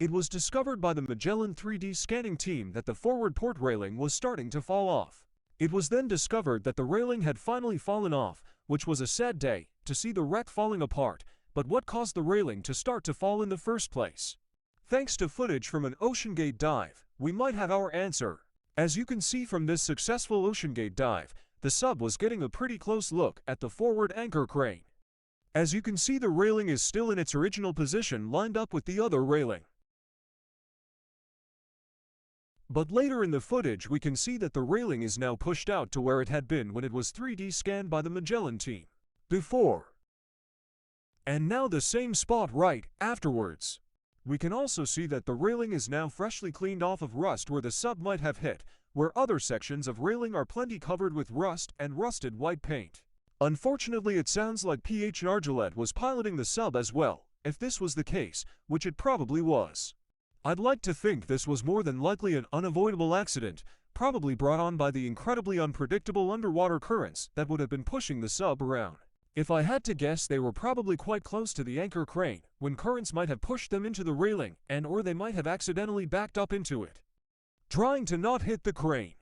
It was discovered by the Magellan 3D scanning team that the forward port railing was starting to fall off. It was then discovered that the railing had finally fallen off, which was a sad day to see the wreck falling apart. But what caused the railing to start to fall in the first place? Thanks to footage from an OceanGate dive, we might have our answer. As you can see from this successful OceanGate dive, the sub was getting a pretty close look at the forward anchor crane. As you can see, the railing is still in its original position lined up with the other railing. But later in the footage we can see that the railing is now pushed out to where it had been when it was 3D scanned by the Magellan team before. And now the same spot right afterwards. We can also see that the railing is now freshly cleaned off of rust where the sub might have hit, where other sections of railing are plenty covered with rust and rusted white paint. Unfortunately, it sounds like PH Nargeolet was piloting the sub as well, if this was the case, which it probably was. I'd like to think this was more than likely an unavoidable accident, probably brought on by the incredibly unpredictable underwater currents that would have been pushing the sub around. If I had to guess, they were probably quite close to the anchor crane when currents might have pushed them into the railing, or they might have accidentally backed up into it, trying to not hit the crane.